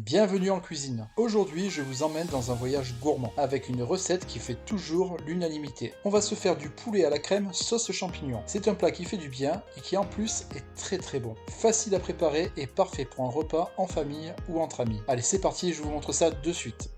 Bienvenue en cuisine. Aujourd'hui, je vous emmène dans un voyage gourmand avec une recette qui fait toujours l'unanimité. On va se faire du poulet à la crème sauce champignon. C'est un plat qui fait du bien et qui en plus est très bon. Facile à préparer et parfait pour un repas en famille ou entre amis. Allez, c'est parti, je vous montre ça de suite.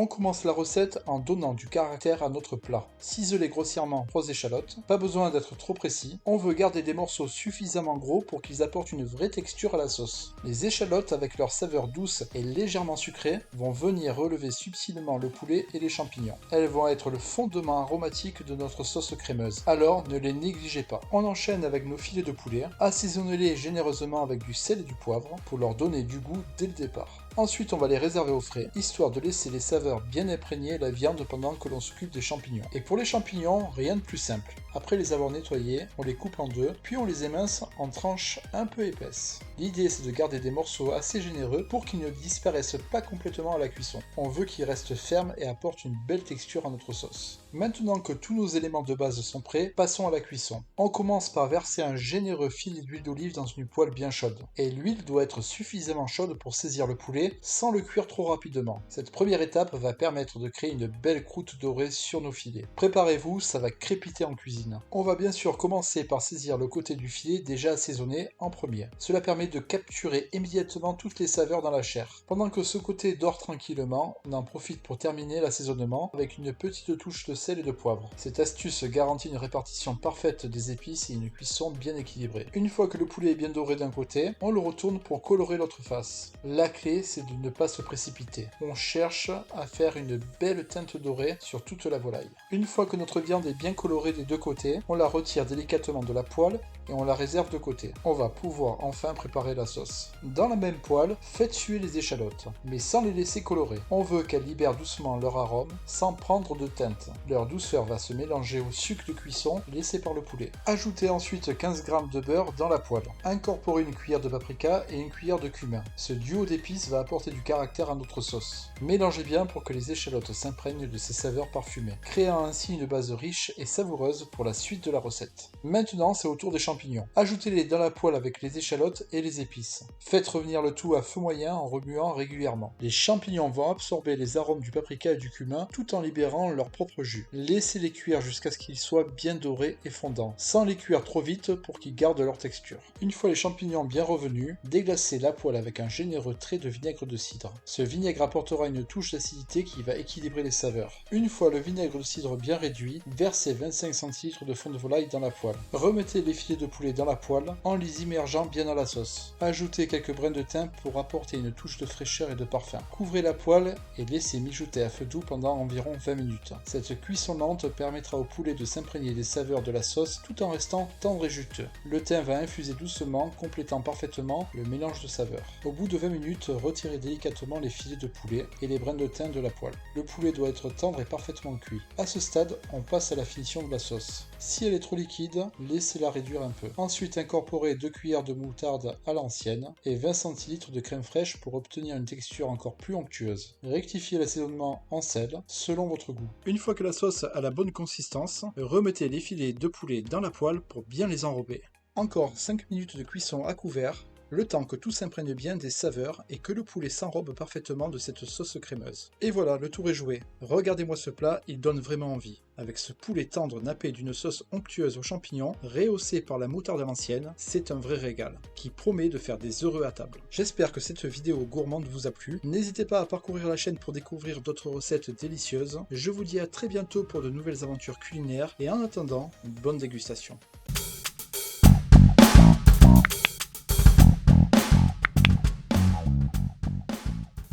On commence la recette en donnant du caractère à notre plat. Ciseler grossièrement 3 échalotes, pas besoin d'être trop précis, on veut garder des morceaux suffisamment gros pour qu'ils apportent une vraie texture à la sauce. Les échalotes avec leur saveur douce et légèrement sucrée vont venir relever subtilement le poulet et les champignons. Elles vont être le fondement aromatique de notre sauce crémeuse, alors ne les négligez pas. On enchaîne avec nos filets de poulet, assaisonnez-les généreusement avec du sel et du poivre pour leur donner du goût dès le départ. Ensuite, on va les réserver au frais, histoire de laisser les saveurs bien imprégner la viande pendant que l'on s'occupe des champignons. Et pour les champignons, rien de plus simple. Après les avoir nettoyés, on les coupe en deux, puis on les émince en tranches un peu épaisses. L'idée, c'est de garder des morceaux assez généreux pour qu'ils ne disparaissent pas complètement à la cuisson. On veut qu'ils restent fermes et apportent une belle texture à notre sauce. Maintenant que tous nos éléments de base sont prêts, passons à la cuisson. On commence par verser un généreux filet d'huile d'olive dans une poêle bien chaude. Et l'huile doit être suffisamment chaude pour saisir le poulet sans le cuire trop rapidement. Cette première étape va permettre de créer une belle croûte dorée sur nos filets. Préparez-vous, ça va crépiter en cuisine. On va bien sûr commencer par saisir le côté du filet déjà assaisonné en premier. Cela permet de capturer immédiatement toutes les saveurs dans la chair. Pendant que ce côté dort tranquillement, on en profite pour terminer l'assaisonnement avec une petite touche de sel et de poivre. Cette astuce garantit une répartition parfaite des épices et une cuisson bien équilibrée. Une fois que le poulet est bien doré d'un côté, on le retourne pour colorer l'autre face. La clé, c'est de ne pas se précipiter. On cherche à faire une belle teinte dorée sur toute la volaille. Une fois que notre viande est bien colorée des deux côtés, on la retire délicatement de la poêle et on la réserve de côté. On va pouvoir enfin préparer la sauce. Dans la même poêle, faites suer les échalotes, mais sans les laisser colorer. On veut qu'elles libèrent doucement leur arôme sans prendre de teinte. Leur douceur va se mélanger au sucre de cuisson laissé par le poulet. Ajoutez ensuite 15 g de beurre dans la poêle. Incorporez une cuillère de paprika et une cuillère de cumin. Ce duo d'épices va apporter du caractère à notre sauce. Mélangez bien pour que les échalotes s'imprègnent de ces saveurs parfumées, créant ainsi une base riche et savoureuse pour la suite de la recette. Maintenant, c'est au tour des champignons. Ajoutez-les dans la poêle avec les échalotes et les épices. Faites revenir le tout à feu moyen en remuant régulièrement. Les champignons vont absorber les arômes du paprika et du cumin tout en libérant leur propre jus. Laissez-les cuire jusqu'à ce qu'ils soient bien dorés et fondants, sans les cuire trop vite pour qu'ils gardent leur texture. Une fois les champignons bien revenus, déglacez la poêle avec un généreux trait de vinaigre de cidre. Ce vinaigre apportera une touche d'acidité qui va équilibrer les saveurs. Une fois le vinaigre de cidre bien réduit, versez 25 cl de fond de volaille dans la poêle. Remettez les filets de poulet dans la poêle en les immergeant bien dans la sauce. Ajoutez quelques brins de thym pour apporter une touche de fraîcheur et de parfum. Couvrez la poêle et laissez mijoter à feu doux pendant environ 20 minutes. Cette cuisson lente permettra au poulet de s'imprégner des saveurs de la sauce tout en restant tendre et juteux. Le thym va infuser doucement, complétant parfaitement le mélange de saveurs. Au bout de 20 minutes, retirez délicatement les filets de poulet et les brins de thym de la poêle. Le poulet doit être tendre et parfaitement cuit. À ce stade, on passe à la finition de la sauce. Si elle est trop liquide, laissez-la réduire un peu. Ensuite, incorporez 2 cuillères de moutarde à l'ancienne et 20 cl de crème fraîche pour obtenir une texture encore plus onctueuse. Rectifiez l'assaisonnement en sel selon votre goût. Une fois que la sauce a la bonne consistance, remettez les filets de poulet dans la poêle pour bien les enrober. Encore 5 minutes de cuisson à couvert, le temps que tout s'imprègne bien des saveurs et que le poulet s'enrobe parfaitement de cette sauce crémeuse. Et voilà, le tour est joué. Regardez-moi ce plat, il donne vraiment envie. Avec ce poulet tendre nappé d'une sauce onctueuse aux champignons, rehaussé par la moutarde à l'ancienne, c'est un vrai régal, qui promet de faire des heureux à table. J'espère que cette vidéo gourmande vous a plu. N'hésitez pas à parcourir la chaîne pour découvrir d'autres recettes délicieuses. Je vous dis à très bientôt pour de nouvelles aventures culinaires, et en attendant, bonne dégustation.